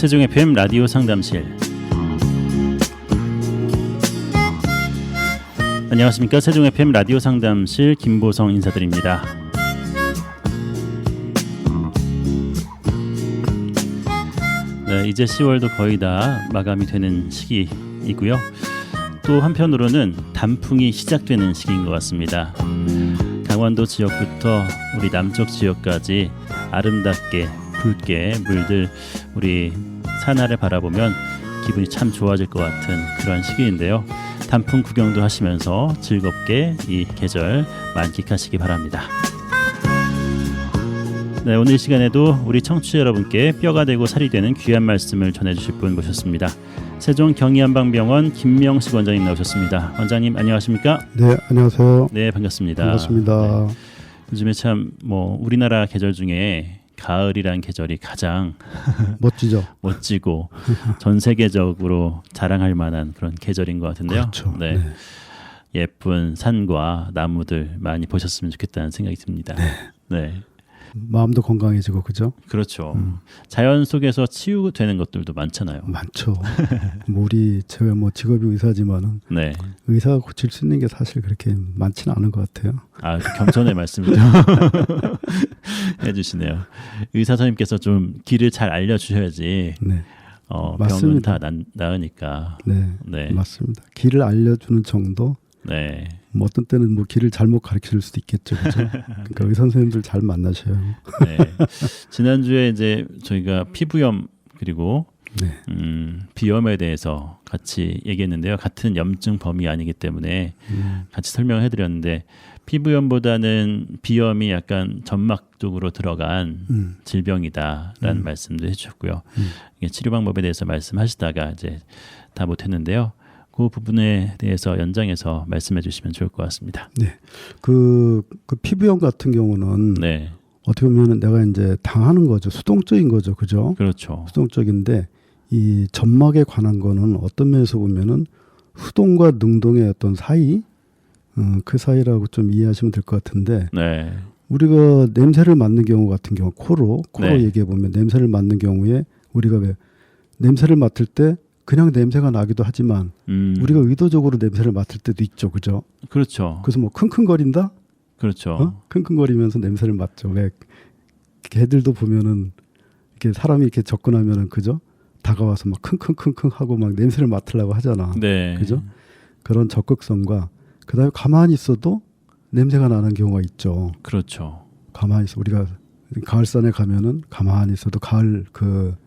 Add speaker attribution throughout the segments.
Speaker 1: 세종 FM 라디오 상담실. 안녕하십니까. 세종 FM 라디오 상담실 김보성 인사드립니다. 네, 이제 10월도 거의 다 마감이 되는 시기이고요. 또 한편으로는 단풍이 시작되는 시기인 것 같습니다. 강원도 지역부터 우리 남쪽 지역까지 아름답게 붉게 물들 우리 산하를 바라보면 기분이 참 좋아질 것 같은 그런 시기인데요. 단풍 구경도 하시면서 즐겁게 이 계절 만끽하시기 바랍니다. 네, 오늘 이 시간에도 우리 청취자 여러분께 뼈가 되고 살이 되는 귀한 말씀을 전해주실 분 모셨습니다. 세종 경희한방병원 김명식 원장님 나오셨습니다. 원장님 안녕하십니까?
Speaker 2: 네, 안녕하세요.
Speaker 1: 네, 반갑습니다.
Speaker 2: 반갑습니다.
Speaker 1: 네, 요즘에 참 우리나라 계절 중에 가을이란 계절이 가장
Speaker 2: 멋지죠.
Speaker 1: 멋지고 전 세계적으로 자랑할 만한 그런 계절인 것 같은데요.
Speaker 2: 그렇죠.
Speaker 1: 네.
Speaker 2: 네.
Speaker 1: 예쁜 산과 나무들 많이 보셨으면 좋겠다는 생각이 듭니다. 네.
Speaker 2: 마음도 건강해지고 그죠?
Speaker 1: 그렇죠. 자연 속에서 치유되는 것들도 많잖아요.
Speaker 2: 많죠. 제가 직업이 의사지만은
Speaker 1: 네.
Speaker 2: 의사가 고칠 수 있는 게 사실 그렇게 많지는 않은 것 같아요.
Speaker 1: 아, 겸손의 말씀을 해주시네요. 의사 선생님께서 좀 길을 잘 알려주셔야지.
Speaker 2: 네.
Speaker 1: 병은 다 나으니까.
Speaker 2: 네,
Speaker 1: 네.
Speaker 2: 맞습니다. 길을 알려주는 정도.
Speaker 1: 네.
Speaker 2: 어떤 때는 길을 잘못 가르칠 수도 있겠죠, 그죠? 그러니까 의사 선생님들 잘 만나셔요.
Speaker 1: 네. 지난주에 이제 저희가 피부염 그리고
Speaker 2: 네.
Speaker 1: 비염에 대해서 같이 얘기했는데요. 같은 염증 범위 아니기 때문에 같이 설명을 해드렸는데 피부염보다는 비염이 약간 점막 쪽으로 들어간 질병이다라는 말씀도 해주셨고요. 이게 치료 방법에 대해서 말씀하시다가 이제 다 못했는데요. 그 부분에 대해서 연장해서 말씀해 주시면 좋을 것 같습니다.
Speaker 2: 네, 그 피부염 같은 경우는
Speaker 1: 네.
Speaker 2: 어떻게 보면 내가 이제 당하는 거죠. 수동적인 거죠, 그죠?
Speaker 1: 그렇죠.
Speaker 2: 수동적인데 이 점막에 관한 거는 어떤 면에서 보면은 수동과 능동의 어떤 사이, 그 사이라고 좀 이해하시면 될 것 같은데
Speaker 1: 네.
Speaker 2: 우리가 냄새를 맡는 경우 같은 경우 코로
Speaker 1: 네.
Speaker 2: 얘기해 보면 냄새를 맡는 경우에 우리가 왜 냄새를 맡을 때 그냥 냄새가 나기도 하지만 우리가 의도적으로 냄새를 맡을 때도 있죠, 그죠?
Speaker 1: 그렇죠.
Speaker 2: 그래서 킁킁거린다?
Speaker 1: 그렇죠.
Speaker 2: 킁킁거리면서 냄새를 맡죠. 왜 개들도 보면은 이렇게 사람이 이렇게 접근하면은 그죠? 다가와서 막 킁킁킁킁 하고 막 냄새를 맡으려고 하잖아.
Speaker 1: 네.
Speaker 2: 그죠? 그런 적극성과 그다음에 가만히 있어도 냄새가 나는 경우가 있죠.
Speaker 1: 그렇죠.
Speaker 2: 가만히 있어 우리가 가을산에 가면은 가만히 있어도 가을 그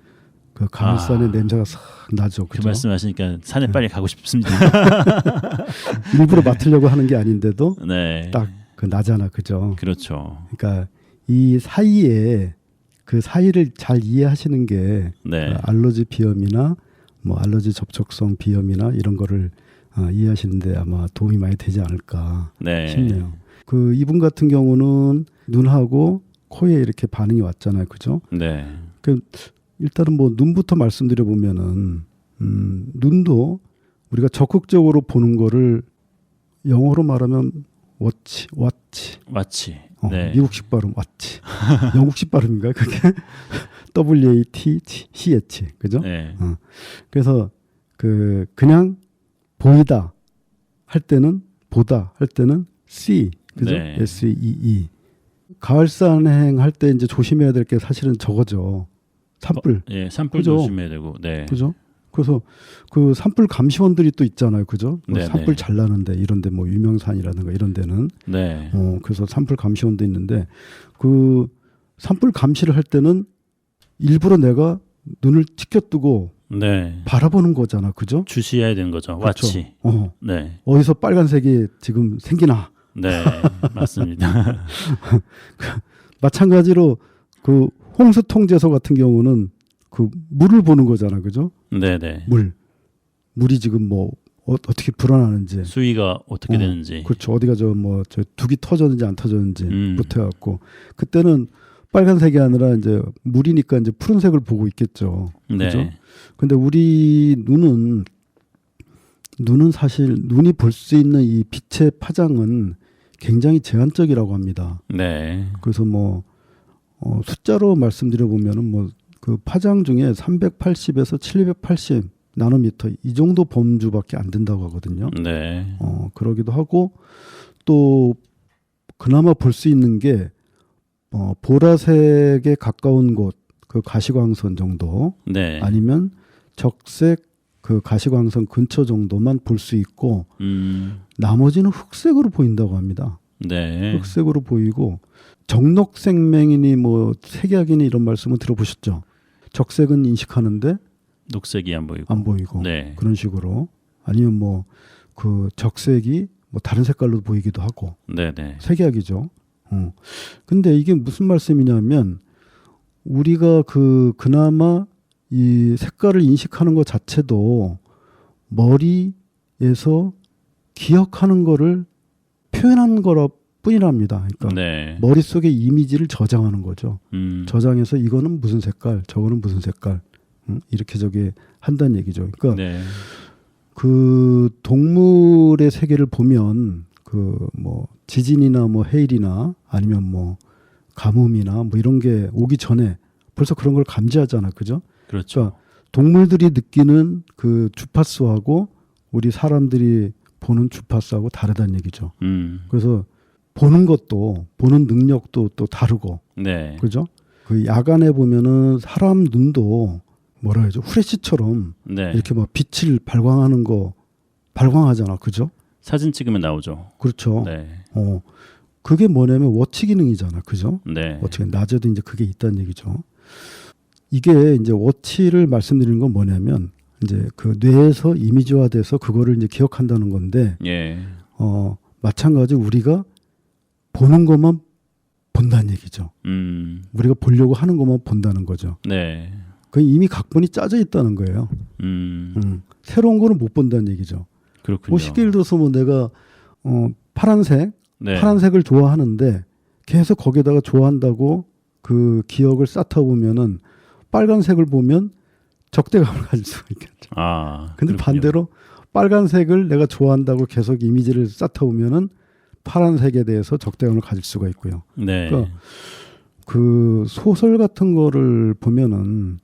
Speaker 2: 가을산의 냄새가 싹 나죠. 그죠?
Speaker 1: 그 말씀하시니까 산에 빨리 가고 싶습니다.
Speaker 2: 일부러 맡으려고 하는 게 아닌데도
Speaker 1: 네.
Speaker 2: 딱 나잖아, 그죠?
Speaker 1: 그렇죠.
Speaker 2: 그러니까 이 사이에 그 사이를 잘 이해하시는 게
Speaker 1: 네.
Speaker 2: 알러지 비염이나 알러지 접촉성 비염이나 이런 거를 이해하시는데 아마 도움이 많이 되지 않을까
Speaker 1: 네.
Speaker 2: 싶네요. 이분 같은 경우는 눈하고 코에 이렇게 반응이 왔잖아요, 그죠?
Speaker 1: 네.
Speaker 2: 일단은 눈부터 말씀드려 보면은 눈도 우리가 적극적으로 보는 거를 영어로 말하면 watch.
Speaker 1: 네.
Speaker 2: 미국식 발음 watch. 영국식 발음인가요? 그게 WATCH, 그죠?
Speaker 1: 네.
Speaker 2: 그래서 그냥 보이다 할 때는 보다 할 때는 see, 그죠?
Speaker 1: 네.
Speaker 2: SEE. 가을산행 할 때 이제 조심해야 될 게 사실은 저거죠. 산불.
Speaker 1: 예, 산불
Speaker 2: 그죠?
Speaker 1: 조심해야 되고. 네.
Speaker 2: 그죠? 그래서 그 산불 감시원들이 또 있잖아요, 그죠?
Speaker 1: 네,
Speaker 2: 산불
Speaker 1: 네.
Speaker 2: 잘 나는데 이런데 유명산이라든가 이런 데는
Speaker 1: 네.
Speaker 2: 그래서 산불 감시원도 있는데 그 산불 감시를 할 때는 일부러 내가 눈을 치켜뜨고
Speaker 1: 네.
Speaker 2: 바라보는 거잖아, 그죠?
Speaker 1: 주시해야 되는 거죠.
Speaker 2: 그렇죠.
Speaker 1: 와치. 네.
Speaker 2: 어디서 빨간색이 지금 생기나?
Speaker 1: 네. 맞습니다.
Speaker 2: 마찬가지로 그 홍수 통제소 같은 경우는 그 물을 보는 거잖아, 그죠?
Speaker 1: 네, 네.
Speaker 2: 물이 지금 어떻게 불어나는지
Speaker 1: 수위가 어떻게 되는지.
Speaker 2: 그렇죠. 어디가 저 둑이 터졌는지 안 터졌는지부터 해갖고 그때는 빨간색이 아니라 이제 물이니까 이제 푸른색을 보고 있겠죠.
Speaker 1: 네.
Speaker 2: 그죠? 근데 우리 눈은 사실 눈이 볼 수 있는 이 빛의 파장은 굉장히 제한적이라고 합니다.
Speaker 1: 네.
Speaker 2: 그래서 숫자로 말씀드려 보면은 그 파장 중에 380에서 780 나노미터 이 정도 범주밖에 안 된다고 하거든요.
Speaker 1: 네.
Speaker 2: 그러기도 하고 또 그나마 볼 수 있는 게 보라색에 가까운 곳, 그 가시광선 정도
Speaker 1: 네.
Speaker 2: 아니면 적색 그 가시광선 근처 정도만 볼 수 있고 나머지는 흑색으로 보인다고 합니다.
Speaker 1: 네.
Speaker 2: 흑색으로 보이고 적록생명이니 뭐 색약이니 이런 말씀은 들어보셨죠? 적색은 인식하는데
Speaker 1: 녹색이 안 보이고.
Speaker 2: 안 보이고
Speaker 1: 네.
Speaker 2: 그런 식으로 아니면 뭐 그 적색이 뭐 다른 색깔로 보이기도 하고
Speaker 1: 네네.
Speaker 2: 색약이죠. 근데 이게 무슨 말씀이냐면 우리가 그나마 이 색깔을 인식하는 것 자체도 머리에서 기억하는 거를 표현하는 거라 뿐이랍니다. 그러니까
Speaker 1: 네.
Speaker 2: 머릿속에 이미지를 저장하는 거죠. 저장해서 이거는 무슨 색깔, 저거는 무슨 색깔 이렇게 저기 한다는 얘기죠. 그러니까
Speaker 1: 네.
Speaker 2: 그 동물의 세계를 보면 그 뭐 지진이나 뭐 해일이나 아니면 뭐 가뭄이나 뭐 이런 게 오기 전에 벌써 그런 걸 감지하잖아, 그죠?
Speaker 1: 그렇죠.
Speaker 2: 그러니까 동물들이 느끼는 그 주파수하고 우리 사람들이 보는 주파수하고 다르다는 얘기죠. 그래서 보는 것도 보는 능력도 또 다르고,
Speaker 1: 네.
Speaker 2: 그죠? 그 야간에 보면은 사람 눈도 뭐라 해야죠? 후레쉬처럼
Speaker 1: 네.
Speaker 2: 이렇게 막 빛을 발광하는 거 발광하잖아, 그죠?
Speaker 1: 사진 찍으면 나오죠.
Speaker 2: 그렇죠.
Speaker 1: 네.
Speaker 2: 그게 뭐냐면 워치 기능이잖아, 그죠?
Speaker 1: 네.
Speaker 2: 워치 기능. 낮에도 이제 그게 있다는 얘기죠. 이게 이제 워치를 말씀드리는 건 뭐냐면 이제 그 뇌에서 이미지화돼서 그거를 이제 기억한다는 건데,
Speaker 1: 예.
Speaker 2: 마찬가지 우리가 보는 것만 본다는 얘기죠. 우리가 보려고 하는 것만 본다는 거죠.
Speaker 1: 네.
Speaker 2: 그 이미 각본이 짜져 있다는 거예요. 새로운 거는 못 본다는 얘기죠.
Speaker 1: 그렇군요.
Speaker 2: 뭐 쉽게 예를 들어서 뭐 내가 파란색,
Speaker 1: 네.
Speaker 2: 파란색을 좋아하는데 계속 거기에다가 좋아한다고 그 기억을 쌓다 보면은 빨간색을 보면 적대감을 가질 수가 있겠죠.
Speaker 1: 아.
Speaker 2: 근데
Speaker 1: 그렇군요.
Speaker 2: 반대로 빨간색을 내가 좋아한다고 계속 이미지를 쌓다 보면은 파란색에 대해서 적대감을 가질 수가 있고요.
Speaker 1: 네.
Speaker 2: 그러니까 그 소설 같은 거를 보면은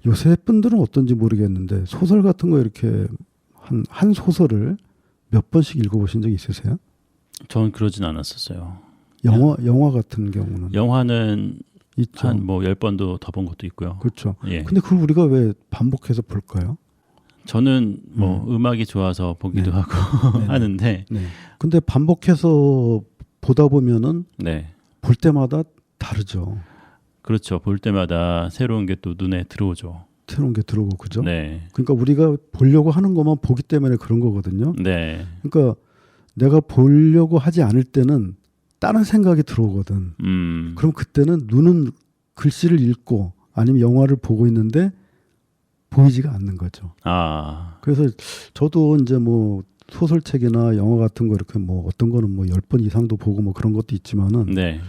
Speaker 2: 요새 분들은 어떤지 모르겠는데 소설 같은 거 이렇게 한 소설을 몇 번씩 읽어보신 적 있으세요?
Speaker 1: 전 그러진 않았었어요.
Speaker 2: 영화 같은 경우는
Speaker 1: 영화는
Speaker 2: 있죠.
Speaker 1: 한 뭐 10번도 더 본 것도 있고요.
Speaker 2: 그렇죠.
Speaker 1: 예.
Speaker 2: 근데 그걸 우리가 왜 반복해서 볼까요?
Speaker 1: 저는 뭐 음악이 좋아서 보기도
Speaker 2: 네.
Speaker 1: 하고
Speaker 2: 네네.
Speaker 1: 하는데
Speaker 2: 네. 근데 반복해서 보다 보면은
Speaker 1: 네.
Speaker 2: 볼 때마다 다르죠.
Speaker 1: 그렇죠. 볼 때마다 새로운 게 또 눈에 들어오죠.
Speaker 2: 새로운 게 들어오고 그죠?
Speaker 1: 네.
Speaker 2: 그러니까 우리가 보려고 하는 것만 보기 때문에 그런 거거든요.
Speaker 1: 네.
Speaker 2: 그러니까 내가 보려고 하지 않을 때는 다른 생각이 들어오거든. 그럼 그때는 눈은 글씨를 읽고 아니면 영화를 보고 있는데 보이지가 않는 거죠.
Speaker 1: 아.
Speaker 2: 그래서 저도 이제 뭐 소설책이나 영화 같은 거 이렇게 뭐 어떤 거는 뭐 10번 이상도 보고 뭐 그런 것도 있지만은
Speaker 1: 네.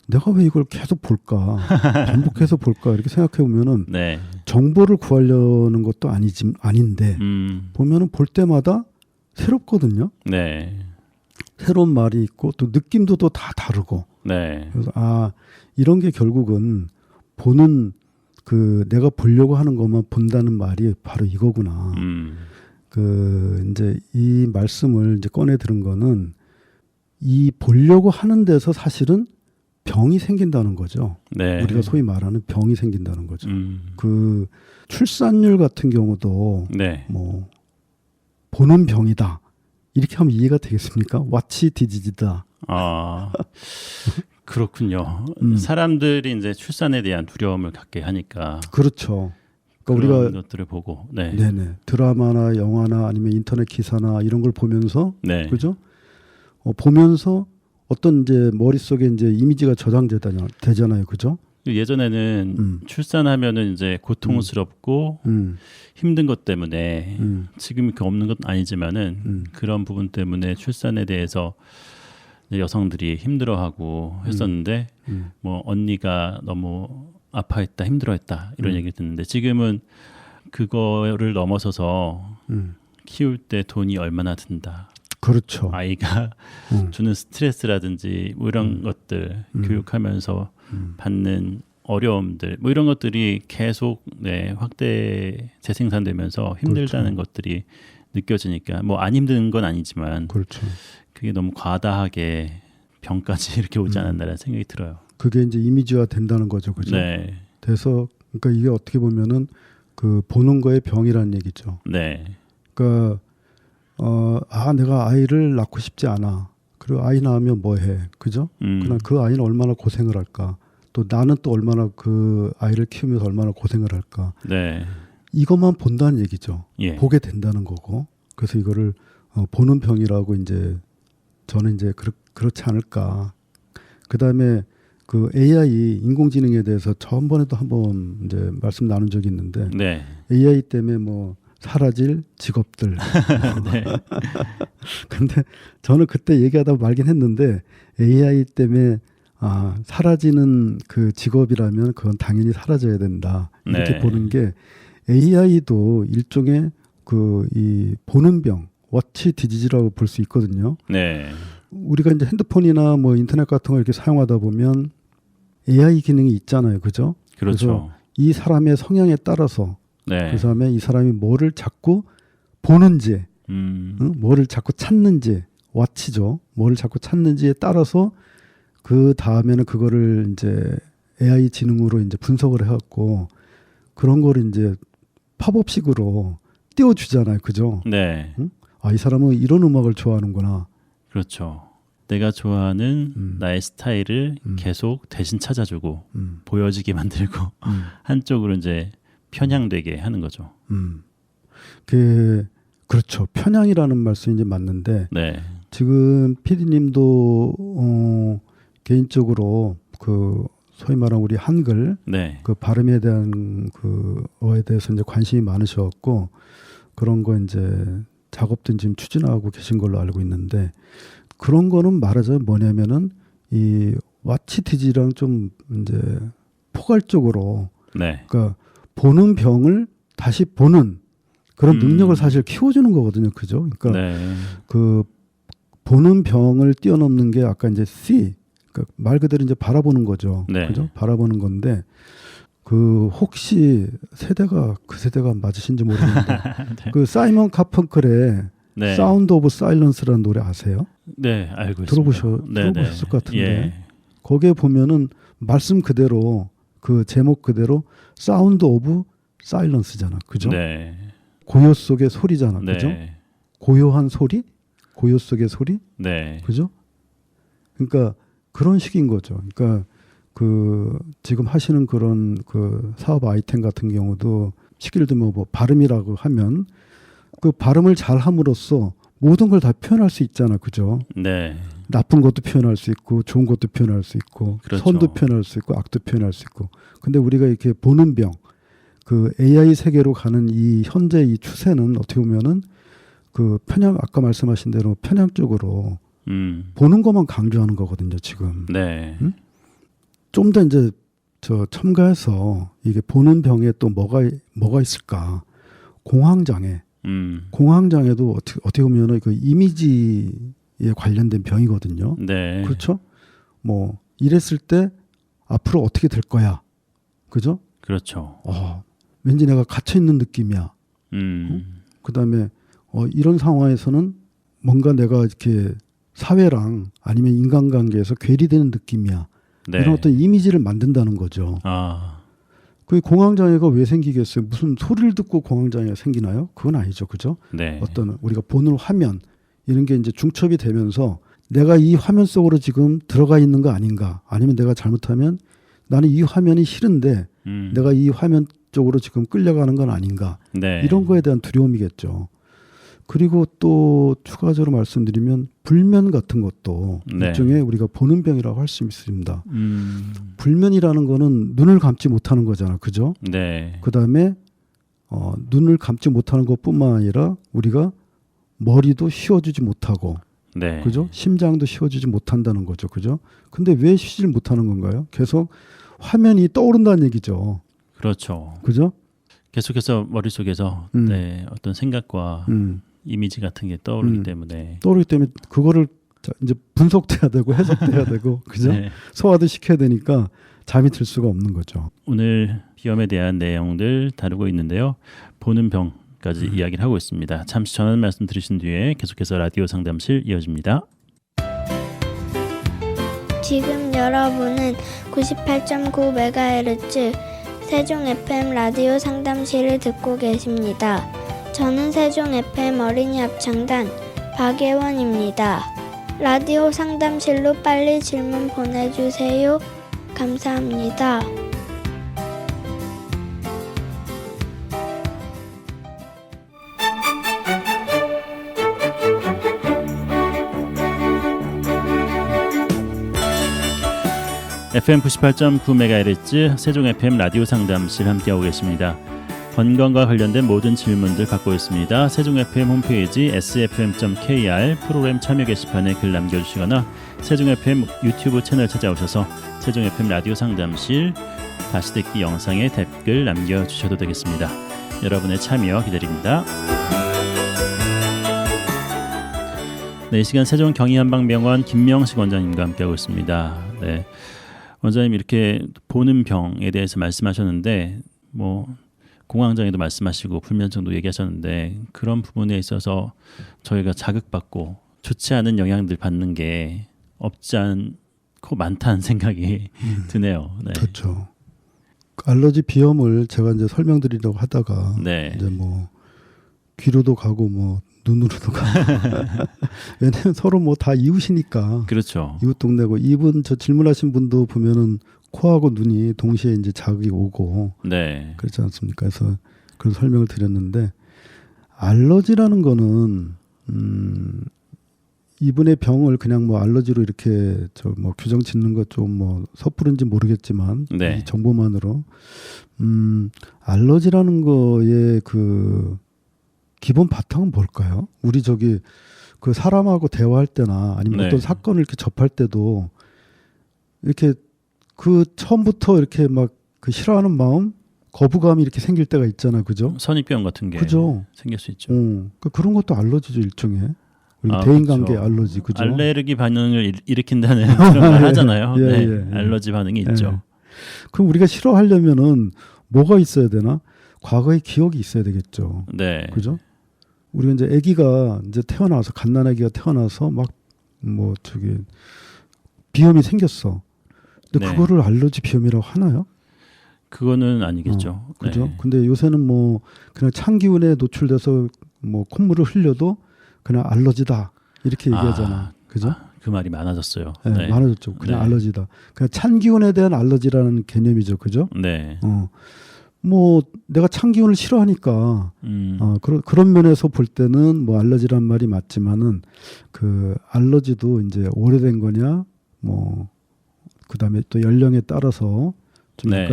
Speaker 2: 내가 왜 이걸 계속 볼까? 반복해서 볼까? 이렇게 생각해 보면은
Speaker 1: 네.
Speaker 2: 정보를 구하려는 것도 아닌데 보면은 볼 때마다 새롭거든요.
Speaker 1: 네.
Speaker 2: 새로운 말이 있고 또 느낌도 또 다 다르고.
Speaker 1: 네.
Speaker 2: 그래서 이런 게 결국은 보는 그 내가 보려고 하는 것만 본다는 말이 바로 이거구나. 그 이제 이 말씀을 이제 꺼내 들은 거는 이 보려고 하는 데서 사실은 병이 생긴다는 거죠.
Speaker 1: 네.
Speaker 2: 우리가 소위 말하는 병이 생긴다는 거죠. 그 출산율 같은 경우도
Speaker 1: 네.
Speaker 2: 뭐 보는 병이다. 이렇게 하면 이해가 되겠습니까? 와치 디지즈다.
Speaker 1: 아. 그렇군요. 사람들이 이제 출산에 대한 두려움을 갖게 하니까
Speaker 2: 그렇죠.
Speaker 1: 그런
Speaker 2: 그러니까 우리가
Speaker 1: 것들을 보고 네.
Speaker 2: 네네 드라마나 영화나 아니면 인터넷 기사나 이런 걸 보면서
Speaker 1: 네.
Speaker 2: 그죠? 보면서 어떤 이제 머릿속에 이제 이미지가 저장되잖아요. 그죠?
Speaker 1: 예전에는 출산하면은 이제 고통스럽고 힘든 것 때문에 지금 그 없는 건 아니지만은 그런 부분 때문에 출산에 대해서 여성들이 힘들어하고 했었는데 뭐 언니가 너무 아파했다 힘들어했다 이런 얘기를 듣는데 지금은 그거를 넘어서서 키울 때 돈이 얼마나 든다.
Speaker 2: 그렇죠.
Speaker 1: 아이가 주는 스트레스라든지 뭐 이런 것들 교육하면서 받는 어려움들 뭐 이런 것들이 계속 확대 재생산되면서 힘들다는
Speaker 2: 그렇죠.
Speaker 1: 것들이 느껴지니까 뭐 안 힘든 건 아니지만
Speaker 2: 그렇죠.
Speaker 1: 그게 너무 과다하게 병까지 이렇게 오지 않았나라는 생각이 들어요.
Speaker 2: 그게 이제 이미지화 된다는 거죠, 그죠?
Speaker 1: 네,
Speaker 2: 돼서 그러니까 이게 어떻게 보면은 그 보는 거의 병이라는 얘기죠.
Speaker 1: 네,
Speaker 2: 그러니까 내가 아이를 낳고 싶지 않아. 그리고 아이 낳으면 뭐 해, 그죠? 그러나 그 아이는 얼마나 고생을 할까? 또 나는 또 얼마나 그 아이를 키우면서 얼마나 고생을 할까?
Speaker 1: 네,
Speaker 2: 이것만 본다는 얘기죠.
Speaker 1: 예,
Speaker 2: 보게 된다는 거고. 그래서 이거를 보는 병이라고 이제 저는 이제 그렇지 않을까. 그 다음에 그 AI 인공지능에 대해서 전번에도 한번 이제 말씀 나눈 적이 있는데
Speaker 1: 네,
Speaker 2: AI 때문에 뭐 사라질 직업들.
Speaker 1: 네,
Speaker 2: 근데 저는 그때 얘기하다 말긴 했는데 AI 때문에 사라지는 그 직업이라면 그건 당연히 사라져야 된다. 이렇게
Speaker 1: 네.
Speaker 2: 보는 게 AI도 일종의 그 이 보는 병, 워치 디지즈라고 볼 수 있거든요.
Speaker 1: 네,
Speaker 2: 우리가 이제 핸드폰이나 뭐 인터넷 같은 걸 이렇게 사용하다 보면 AI 기능이 있잖아요. 그죠?
Speaker 1: 그렇죠.
Speaker 2: 이 사람의 성향에 따라서
Speaker 1: 네,
Speaker 2: 그 다음에 이 사람이 뭐를 자꾸 보는지, 뭐를 자꾸 찾는지, 와치죠. 뭐를 자꾸 찾는지에 따라서 그 다음에는 그거를 이제 AI 지능으로 이제 분석을 해갖고 그런 거를 이제 팝업식으로 띄워주잖아요. 그죠?
Speaker 1: 네,
Speaker 2: 이 사람은 이런 음악을 좋아하는구나.
Speaker 1: 그렇죠. 내가 좋아하는 나의 스타일을
Speaker 2: 음.
Speaker 1: 계속 대신 찾아주고
Speaker 2: 음,
Speaker 1: 보여지게 만들고 한쪽으로 이제 편향되게 하는 거죠.
Speaker 2: 그렇죠. 편향이라는 말씀이 이제 맞는데
Speaker 1: 네,
Speaker 2: 지금 PD님도 개인적으로 그 소위 말하는 우리 한글
Speaker 1: 네,
Speaker 2: 그 발음에 대한 그어에 대해서 이제 관심이 많으셔갖고 그런 거 이제 작업도 지금 추진하고 계신 걸로 알고 있는데 그런 거는 말하자면 뭐냐면은 이 와치티지랑 좀 이제 포괄적으로
Speaker 1: 네,
Speaker 2: 그러니까 보는 병을 다시 보는 그런 능력을 사실 키워주는 거거든요, 그죠? 그러니까
Speaker 1: 네,
Speaker 2: 그 보는 병을 뛰어넘는 게 아까 이제 see 그러니까 말 그대로 이제 바라보는 거죠,
Speaker 1: 네.
Speaker 2: 그죠? 바라보는 건데 그 혹시 그 세대가 맞으신지 모르겠는데
Speaker 1: 네.
Speaker 2: 그 사이먼 카펑클의
Speaker 1: 네.
Speaker 2: 사운드 오브 사일런스라는 노래 아세요?
Speaker 1: 네, 알고 있습니다.
Speaker 2: 들어보셨을 것 같은데
Speaker 1: 예.
Speaker 2: 거기에 보면은 말씀 그대로 그 제목 그대로 사운드 오브 사일런스잖아, 그죠?
Speaker 1: 네.
Speaker 2: 고요 속의 소리잖아,
Speaker 1: 네.
Speaker 2: 그죠? 고요한 소리, 고요 속의 소리,
Speaker 1: 네.
Speaker 2: 그죠? 그러니까 그런 식인 거죠. 그러니까 그 지금 하시는 그런 그 사업 아이템 같은 경우도 쉽게 들면 뭐 발음이라고 하면 그 발음을 잘 함으로써 모든 걸 다 표현할 수 있잖아, 그죠?
Speaker 1: 네.
Speaker 2: 나쁜 것도 표현할 수 있고 좋은 것도 표현할 수 있고
Speaker 1: 그렇죠.
Speaker 2: 선도 표현할 수 있고 악도 표현할 수 있고 근데 우리가 이렇게 보는 병 그 AI 세계로 가는 이 현재 이 추세는 어떻게 보면은 그 편향 아까 말씀하신 대로 편향적으로 보는 것만 강조하는 거거든요, 지금.
Speaker 1: 네.
Speaker 2: 좀 더 이제 첨가해서 이게 보는 병에 또 뭐가 있을까? 공황장애. 공황장애도 어떻게 보면은 그 이미지에 관련된 병이거든요.
Speaker 1: 네.
Speaker 2: 그렇죠? 뭐 이랬을 때 앞으로 어떻게 될 거야, 그죠?
Speaker 1: 그렇죠.
Speaker 2: 왠지 내가 갇혀 있는 느낌이야. 그다음에 이런 상황에서는 뭔가 내가 이렇게 사회랑 아니면 인간관계에서 괴리되는 느낌이야.
Speaker 1: 네.
Speaker 2: 이런 어떤 이미지를 만든다는 거죠. 그 공황장애가 왜 생기겠어요? 무슨 소리를 듣고 공황장애가 생기나요? 그건 아니죠, 그죠?
Speaker 1: 네.
Speaker 2: 어떤 우리가 보는 화면 이런 게 이제 중첩이 되면서 내가 이 화면 속으로 지금 들어가 있는 거 아닌가? 아니면 내가 잘못하면 나는 이 화면이 싫은데 내가 이 화면 쪽으로 지금 끌려가는 건 아닌가?
Speaker 1: 네.
Speaker 2: 이런 거에 대한 두려움이겠죠. 그리고 또 추가적으로 말씀드리면 불면 같은 것도
Speaker 1: 네.
Speaker 2: 일종의 우리가 보는 병이라고 할 수 있습니다. 불면이라는 거는 눈을 감지 못하는 거잖아, 그죠?
Speaker 1: 네.
Speaker 2: 그다음에 눈을 감지 못하는 것뿐만 아니라 우리가 머리도 쉬어주지 못하고,
Speaker 1: 네.
Speaker 2: 그죠? 심장도 쉬어주지 못한다는 거죠, 그죠? 근데 왜 쉬질 못하는 건가요? 계속 화면이 떠오른다는 얘기죠.
Speaker 1: 그렇죠.
Speaker 2: 그죠?
Speaker 1: 계속해서 머릿속에서 네, 어떤 생각과 이미지 같은 게 떠오르기 때문에
Speaker 2: 떠오르기 때문에 그거를 자, 이제 분석돼야 되고 해석돼야 되고 그죠?
Speaker 1: 네.
Speaker 2: 소화도 시켜야 되니까 잠이 들 수가 없는 거죠.
Speaker 1: 오늘 비염에 대한 내용들 다루고 있는데요. 보는 병까지 이야기를 하고 있습니다. 잠시 전하는 말씀 들으신 뒤에 계속해서 라디오 상담실 이어집니다.
Speaker 3: 지금 여러분은 98.9MHz 세종 FM 라디오 상담실을 듣고 계십니다. 저는 세종 FM 어린이 합창단 박예원입니다. 라디오 상담실로 빨리 질문 보내주세요. 감사합니다.
Speaker 1: FM 98.9MHz 세종 FM 라디오 상담실 함께하고 계십니다. 건강과 관련된 모든 질문들 받고 있습니다. 세종 FM 홈페이지 sfm.kr 프로그램 참여 게시판에 글 남겨주시거나 세종 FM 유튜브 채널 찾아오셔서 세종 FM 라디오 상담실 다시 듣기 영상에 댓글 남겨주셔도 되겠습니다. 여러분의 참여 기다립니다. 네, 이 시간 세종 경희한방병원 김명식 원장님과 함께하고 있습니다. 네, 원장님 이렇게 보는 병에 대해서 말씀하셨는데 뭐 공황장애도 말씀하시고 불면증도 얘기하셨는데 그런 부분에 있어서 저희가 자극받고 좋지 않은 영향들 받는 게 없지 않고 많다는 생각이 드네요. 네.
Speaker 2: 그렇죠. 알러지 비염을 제가 이제 설명드리려고 하다가
Speaker 1: 네.
Speaker 2: 이제 뭐 귀로도 가고 뭐 눈으로도 가고 왜냐면 서로 뭐 다 이웃이니까
Speaker 1: 그렇죠.
Speaker 2: 이웃 동네고 이분 저 질문하신 분도 보면은 코하고 눈이 동시에 이제 자극이 오고
Speaker 1: 네.
Speaker 2: 그렇지 않습니까? 그래서 그런 설명을 드렸는데 알러지라는 거는 이분의 병을 그냥 뭐 알러지로 이렇게 저 뭐 규정 짓는 것 좀 뭐 섣부른지 모르겠지만
Speaker 1: 네.
Speaker 2: 이 정보만으로 알러지라는 거의 그 기본 바탕은 뭘까요? 우리 저기 그 사람하고 대화할 때나 아니면
Speaker 1: 네.
Speaker 2: 어떤 사건을 이렇게 접할 때도 이렇게 그 처음부터 이렇게 막 그 싫어하는 마음, 거부감이 이렇게 생길 때가 있잖아, 그죠?
Speaker 1: 선입견 같은 게
Speaker 2: 그죠?
Speaker 1: 생길 수 있죠.
Speaker 2: 그러니까 그런 것도 알러지죠, 일종의. 우리
Speaker 1: 아,
Speaker 2: 대인관계
Speaker 1: 그렇죠.
Speaker 2: 알러지, 그죠?
Speaker 1: 알레르기 반응을 일으킨다는 그런 말 하잖아요.
Speaker 2: 예,
Speaker 1: 네.
Speaker 2: 예, 예.
Speaker 1: 알러지 반응이 있죠.
Speaker 2: 그럼 우리가 싫어하려면은 뭐가 있어야 되나? 과거의 기억이 있어야 되겠죠.
Speaker 1: 네.
Speaker 2: 그죠? 우리가 이제 아기가 이제 태어나서 갓난아기가 태어나서 막 뭐 저기 비염이 생겼어. 근데
Speaker 1: 네.
Speaker 2: 그거를 알러지 비염이라고 하나요?
Speaker 1: 그거는 아니겠죠.
Speaker 2: 그죠?
Speaker 1: 네.
Speaker 2: 근데 요새는 뭐 그냥 찬 기운에 노출돼서 뭐 콧물을 흘려도 그냥 알러지다 이렇게 얘기하잖아. 그죠?
Speaker 1: 그 말이 많아졌어요.
Speaker 2: 네,
Speaker 1: 네.
Speaker 2: 많아졌죠. 그냥
Speaker 1: 네.
Speaker 2: 알러지다. 그냥 찬 기운에 대한 알러지라는 개념이죠. 그죠?
Speaker 1: 네.
Speaker 2: 뭐 내가 찬 기운을 싫어하니까 그런 면에서 볼 때는 뭐 알러지란 말이 맞지만은 그 알러지도 이제 오래된 거냐 뭐 그다음에 또 연령에 따라서 좀
Speaker 1: 네.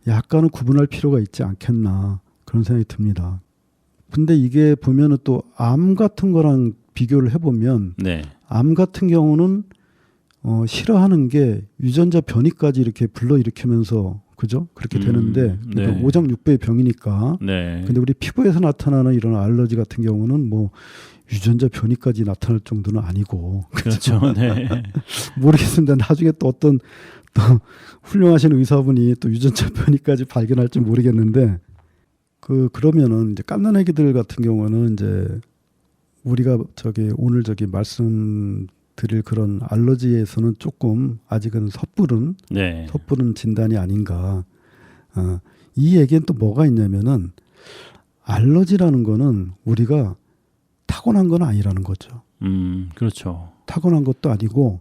Speaker 2: 약간은 구분할 필요가 있지 않겠나 그런 생각이 듭니다. 근데 이게 보면은 또 암 같은 거랑 비교를 해보면
Speaker 1: 네.
Speaker 2: 암 같은 경우는 싫어하는 게 유전자 변이까지 이렇게 불러일으키면서 그죠? 그렇게 되는데 그러니까
Speaker 1: 네.
Speaker 2: 오장육부의 병이니까.
Speaker 1: 네.
Speaker 2: 근데 우리 피부에서 나타나는 이런 알러지 같은 경우는 뭐 유전자 변이까지 나타날 정도는 아니고
Speaker 1: 그렇죠. 네.
Speaker 2: 모르겠습니다. 나중에 또 어떤 또 훌륭하신 의사분이 또 유전자 변이까지 발견할지 모르겠는데 그러면은 이제 갓난아기들 같은 경우는 이제 우리가 오늘 말씀드릴 그런 알러지에서는 조금 아직은 섣부른
Speaker 1: 네.
Speaker 2: 진단이 아닌가. 이 얘기는 또 뭐가 있냐면은 알러지라는 거는 우리가 타고난 건 아니라는 거죠.
Speaker 1: 그렇죠.
Speaker 2: 타고난 것도 아니고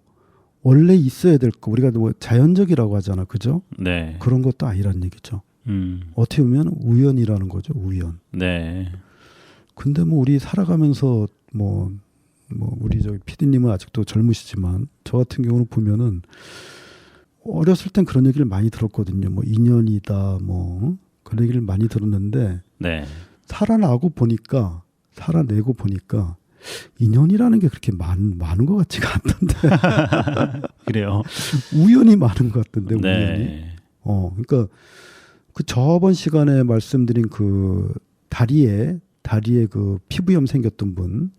Speaker 2: 원래 있어야 될 거 우리가 뭐 자연적이라고 하잖아, 그죠?
Speaker 1: 네.
Speaker 2: 그런 것도 아니란 얘기죠. 어떻게 보면 우연이라는 거죠, 우연.
Speaker 1: 네.
Speaker 2: 근데 뭐 우리 살아가면서 뭐 우리 PD님은 아직도 젊으시지만 저 같은 경우는 보면은 어렸을 땐 그런 얘기를 많이 들었거든요. 뭐 인연이다, 뭐 그런 얘기를 많이 들었는데
Speaker 1: 네.
Speaker 2: 살아내고 보니까 인연이라는 게 그렇게 많은 것 같지가 않던데.
Speaker 1: 그래요.
Speaker 2: 우연이 많은 것 같던데,
Speaker 1: 네.
Speaker 2: 우연이. 그러니까 그 저번 시간에 말씀드린 그 다리에 다리에 그 피부염 생겼던 분,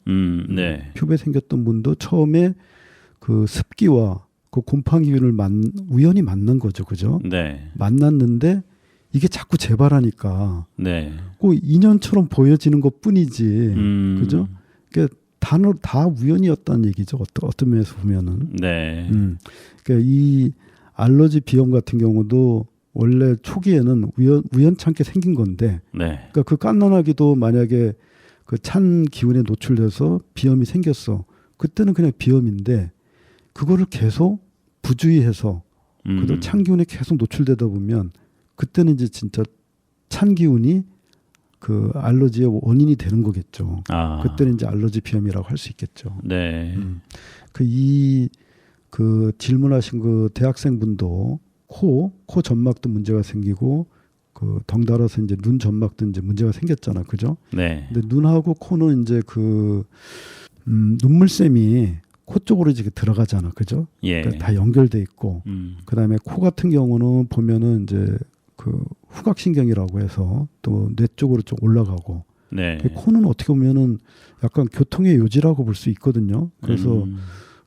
Speaker 1: 네.
Speaker 2: 피부에 생겼던 분도 처음에 그 습기와 그 곰팡이균을 우연히 만난 거죠, 그죠?
Speaker 1: 네.
Speaker 2: 만났는데 이게 자꾸 재발하니까
Speaker 1: 네.
Speaker 2: 꼭 인연처럼 보여지는 것뿐이지, 그죠? 그러니까 다 우연이었다는 얘기죠. 어떤 면에서 보면은.
Speaker 1: 네.
Speaker 2: 그러니까 이 알러지 비염 같은 경우도 원래 초기에는 우연찮게 생긴 건데,
Speaker 1: 네.
Speaker 2: 그러니까 그 갓난아기도 만약에 그 찬 기운에 노출돼서 비염이 생겼어. 그때는 그냥 비염인데 그거를 계속 부주의해서 그래도 찬 기운에 계속 노출되다 보면 그때는 이제 진짜 찬 기운이 그 알러지의 원인이 되는 거겠죠. 그때는 이제 알러지 비염이라고 할 수 있겠죠.
Speaker 1: 네.
Speaker 2: 그 질문하신 그 대학생분도 코 점막도 문제가 생기고 그 덩달아서 이제 눈 점막도 이제 문제가 생겼잖아, 그죠?
Speaker 1: 네.
Speaker 2: 근데 눈하고 코는 이제 그 눈물샘이 코 쪽으로 이제 들어가잖아, 그죠?
Speaker 1: 예.
Speaker 2: 그러니까 다 연결돼 있고, 그다음에 코 같은 경우는 보면은 이제 그 후각신경이라고 해서 또 뇌 쪽으로 좀 올라가고,
Speaker 1: 네.
Speaker 2: 코는 어떻게 보면은 약간 교통의 요지라고 볼 수 있거든요. 그래서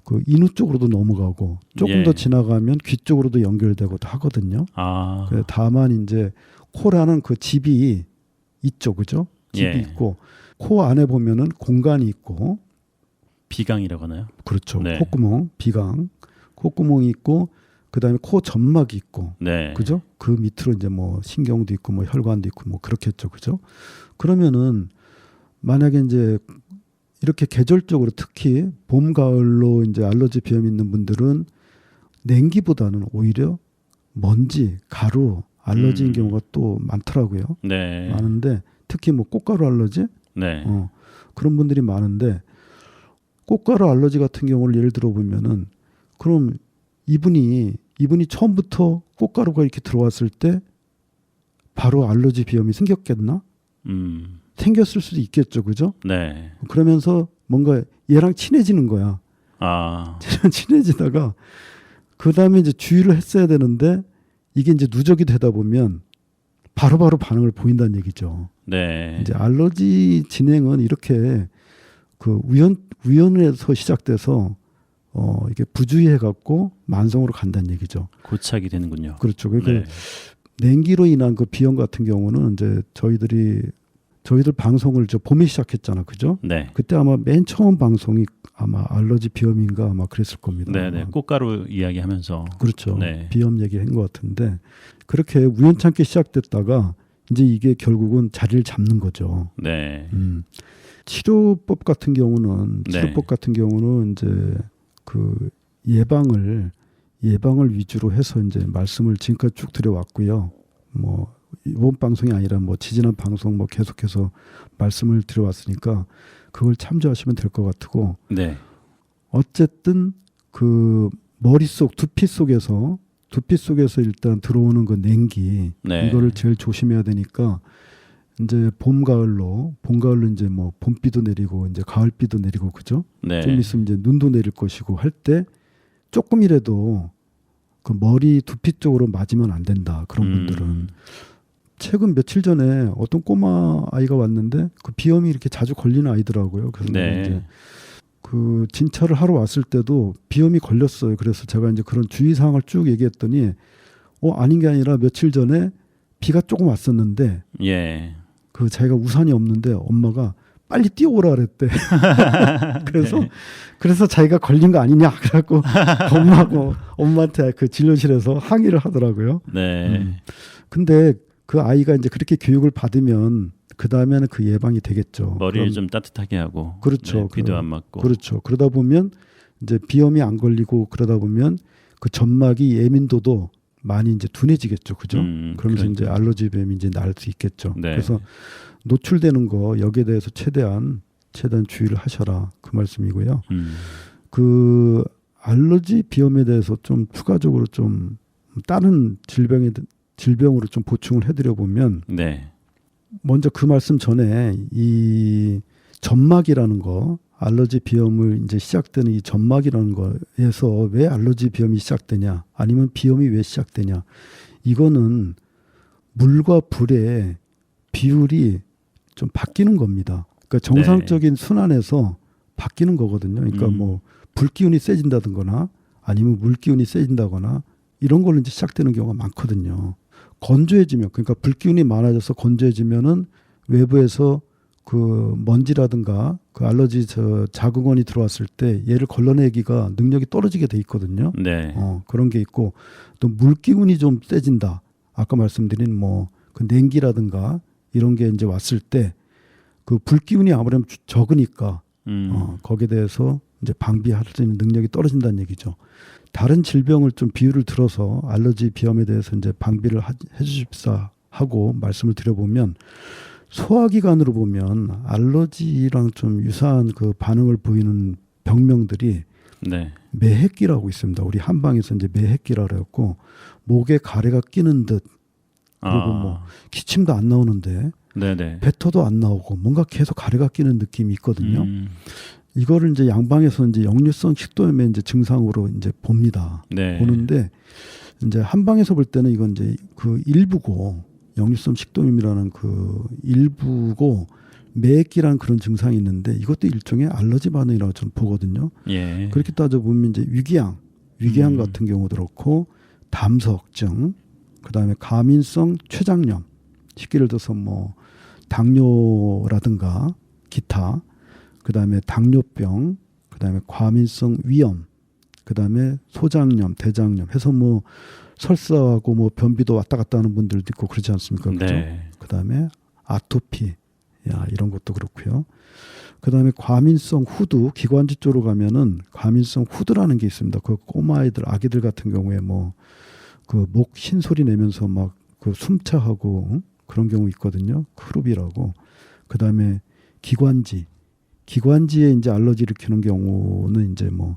Speaker 2: 그 인후 쪽으로도 넘어가고 조금 더 지나가면 귀 쪽으로도 연결되고도 하거든요. 다만 이제 코라는 그 집이 있죠, 그죠? 집이 있고 코 안에 보면은 공간이 있고
Speaker 1: 비강이라고 하나요?
Speaker 2: 그렇죠. 네. 콧구멍, 비강, 콧구멍이 있고 그다음에 코 점막이 있고,
Speaker 1: 네.
Speaker 2: 그죠? 그 밑으로 이제 뭐 신경도 있고 뭐 혈관도 있고 뭐 그렇겠죠, 그죠? 그러면은 만약에 이제 이렇게 계절적으로 특히 봄, 가을로 이제 알러지 비염이 있는 분들은 냉기보다는 오히려 먼지, 가루 알러지인 경우가 또 많더라고요.
Speaker 1: 네.
Speaker 2: 많은데 특히 뭐 꽃가루 알러지,
Speaker 1: 네.
Speaker 2: 그런 분들이 많은데 꽃가루 알러지 같은 경우를 예를 들어 보면은 그럼 이분이 처음부터 꽃가루가 이렇게 들어왔을 때 바로 알러지 비염이 생겼겠나? 생겼을 수도 있겠죠, 그죠?
Speaker 1: 네.
Speaker 2: 그러면서 뭔가 얘랑 친해지는 거야. 친해지다가 그 다음에 이제 주의를 했어야 되는데 이게 이제 누적이 되다 보면 바로바로 반응을 보인다는 얘기죠.
Speaker 1: 네.
Speaker 2: 이제 알러지 진행은 이렇게 그 우연에서 시작돼서 이게 부주의해 갖고 만성으로 간다는 얘기죠.
Speaker 1: 고착이 되는군요.
Speaker 2: 그렇죠. 그러니까 냉기로 인한 그 비염 같은 경우는 이제 저희들 방송을 봄에 시작했잖아, 그죠?
Speaker 1: 네.
Speaker 2: 그때 아마 맨 처음 방송이 아마 알러지 비염인가 아마 그랬을 겁니다.
Speaker 1: 네네. 꽃가루 이야기하면서.
Speaker 2: 그렇죠.
Speaker 1: 네.
Speaker 2: 비염 얘기한 것 같은데 그렇게 우연찮게 시작됐다가 이제 이게 결국은 자리를 잡는 거죠.
Speaker 1: 네.
Speaker 2: 치료법 같은 경우는 이제 그 예방을 위주로 해서 이제 말씀을 지금까지 쭉 드려왔고요. 뭐 이번 방송이 아니라 뭐 지지난 방송 뭐 계속해서 말씀을 드려왔으니까 그걸 참조하시면 될 것 같고.
Speaker 1: 네.
Speaker 2: 어쨌든 그 머릿속 두피 속에서 일단 들어오는 그 냉기 이거를 제일 조심해야 되니까 이제 봄 가을로 이제 뭐 봄비도 내리고 이제 가을비도 내리고, 그죠?
Speaker 1: 네.
Speaker 2: 좀 있으면 이제 눈도 내릴 것이고 할 때 조금이라도 그 머리 두피 쪽으로 맞으면 안 된다. 그런 분들은. 최근 며칠 전에 어떤 꼬마 아이가 왔는데 그 비염이 이렇게 자주 걸리는 아이더라고요. 그래서 이제 그 진찰을 하러 왔을 때도 비염이 걸렸어요. 그래서 제가 이제 그런 주의사항을 쭉 얘기했더니 아닌 게 아니라 며칠 전에 비가 조금 왔었는데 그 자기가 우산이 없는데 엄마가 빨리 뛰어오라 그랬대. 그래서 자기가 걸린 거 아니냐 그래갖고 엄마한테 그 진료실에서 항의를 하더라고요.
Speaker 1: 네.
Speaker 2: 근데 그 아이가 이제 그렇게 교육을 받으면 그 다음에는 그 예방이 되겠죠.
Speaker 1: 머리를 좀 따뜻하게 하고.
Speaker 2: 그렇죠.
Speaker 1: 네, 비도 안 맞고.
Speaker 2: 그렇죠. 그러다 보면 이제 비염이 안 걸리고 그러다 보면 그 점막이 예민도도 많이 이제 둔해지겠죠, 그죠? 그러면서 이제 알러지 비염이 이제 나을 수 있겠죠.
Speaker 1: 네.
Speaker 2: 그래서 노출되는 거 여기에 대해서 최대한 주의를 하셔라 그 말씀이고요. 그 알러지 비염에 대해서 좀 추가적으로 좀 다른 질병으로 좀 보충을 해드려 보면, 먼저 그 말씀 전에 이 점막이라는 거, 알러지 비염을 이제 시작되는 이 점막이라는 거에서 왜 알러지 비염이 시작되냐, 아니면 비염이 왜 시작되냐, 이거는 물과 불의 비율이 좀 바뀌는 겁니다. 그러니까 정상적인 순환에서 바뀌는 거거든요. 그러니까 뭐 불기운이 세진다든거나 아니면 물기운이 세진다거나 이런 걸로 이제 시작되는 경우가 많거든요. 건조해지면, 그러니까 불기운이 많아져서 건조해지면은 외부에서 그 먼지라든가 그 알러지 자극원이 들어왔을 때 얘를 걸러내기가 능력이 떨어지게 돼 있거든요.
Speaker 1: 네.
Speaker 2: 그런 게 있고, 또 물기운이 좀 세진다. 아까 말씀드린 뭐 그 냉기라든가 이런 게 이제 왔을 때 그 불기운이 아무래도 적으니까 거기에 대해서 이제 방비할 수 있는 능력이 떨어진다는 얘기죠. 다른 질병을 좀 비유를 들어서 알러지 비염에 대해서 이제 방비를 해주십사 하고 말씀을 드려보면, 소화기관으로 보면 알러지랑 좀 유사한 그 반응을 보이는 병명들이
Speaker 1: 네.
Speaker 2: 매핵기라고 있습니다. 우리 한방에서 이제 매핵기라고 했고, 목에 가래가 끼는 듯, 그리고 뭐 기침도 안 나오는데
Speaker 1: 네네.
Speaker 2: 뱉어도 안 나오고 뭔가 계속 가래가 끼는 느낌이 있거든요. 이거를 이제 양방에서 이제 역류성 식도염의 이제 증상으로 이제 봅니다.
Speaker 1: 네.
Speaker 2: 보는데 이제 한방에서 볼 때는 이건 이제 그 일부고, 역류성 식도염이라는 그 일부고 매액기라는 그런 증상이 있는데, 이것도 일종의 알러지 반응이라고 저는 보거든요.
Speaker 1: 예.
Speaker 2: 그렇게 따져보면 이제 위궤양 같은 경우도 그렇고, 담석증, 그다음에 가민성 췌장염, 쉽게 들어서 뭐 당뇨라든가 기타, 그다음에 당뇨병, 그다음에 과민성 위염, 그다음에 소장염, 대장염 해서 뭐 설사하고 뭐 변비도 왔다 갔다 하는 분들도 있고 그렇지 않습니까? 그죠?
Speaker 1: 네.
Speaker 2: 그다음에 아토피, 이런 것도 그렇고요. 그다음에 과민성 후두, 기관지 쪽으로 가면은 과민성 후두라는 게 있습니다. 그 꼬마아이들, 아기들 같은 경우에 뭐 그 목 흰소리 내면서 막 그 숨차하고 그런 경우 있거든요. 크루비라고. 그다음에 기관지에 이제 알러지 일으키는 경우는 이제 뭐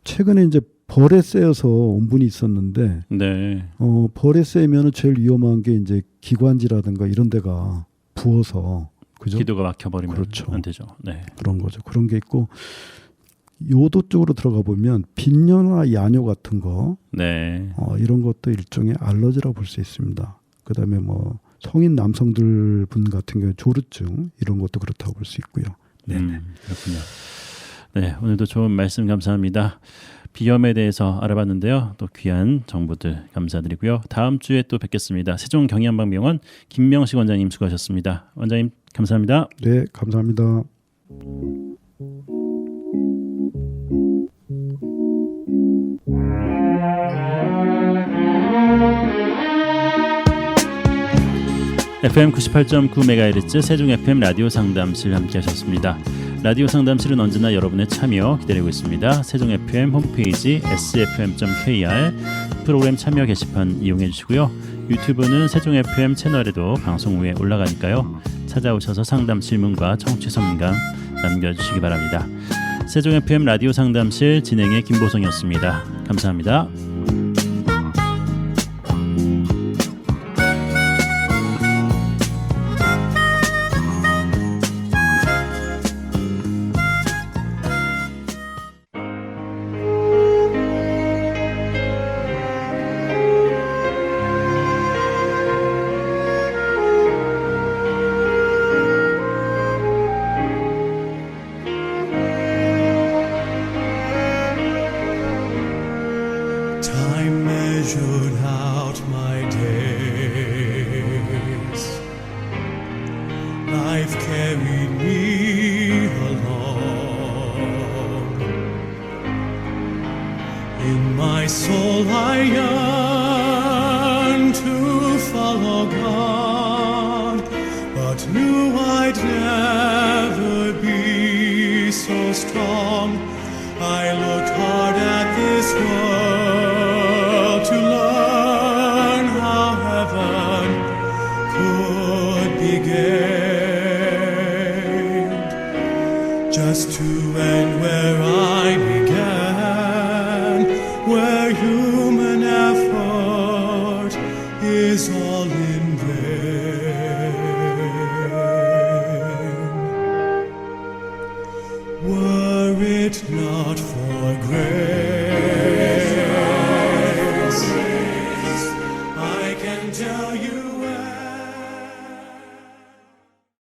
Speaker 2: 최근에 이제 벌에 쎄여서 온 분이 있었는데,
Speaker 1: 네.
Speaker 2: 벌에 쎄면은 제일 위험한 게 이제 기관지라든가 이런 데가 부어서, 그죠?
Speaker 1: 기도가 막혀버리면
Speaker 2: 그렇죠.
Speaker 1: 안 되죠. 네.
Speaker 2: 그런 거죠. 그런 게 있고, 요도 쪽으로 들어가 보면 빈뇨나 야뇨 같은 거,
Speaker 1: 네.
Speaker 2: 이런 것도 일종의 알러지라고 볼 수 있습니다. 그다음에 뭐 성인 남성들 분 같은 경우에 조루증 이런 것도 그렇다고 볼 수 있고요. 네.
Speaker 1: 그렇군요. 네, 오늘도 좋은 말씀 감사합니다. 비염에 대해서 알아봤는데요. 또 귀한 정보들 감사드리고요. 다음 주에 또 뵙겠습니다. 세종경희한방병원 김명식 원장님 수고하셨습니다. 원장님 감사합니다.
Speaker 2: 네, 감사합니다.
Speaker 1: FM 98.9MHz 세종 FM 라디오 상담실 함께하셨습니다. 라디오 상담실은 언제나 여러분의 참여 기다리고 있습니다. 세종 FM 홈페이지 sfm.kr 프로그램 참여 게시판 이용해 주시고요. 유튜브는 세종 FM 채널에도 방송 후에 올라가니까요. 찾아오셔서 상담 질문과 청취 선문감 남겨주시기 바랍니다. 세종 FM 라디오 상담실 진행의 김보성이었습니다. 감사합니다.
Speaker 4: Time measured out my days. Life carried me along. In my soul I yearn to follow God, but knew I'd never be so strong. I looked hard at this world to learn how heaven could be gained, just to end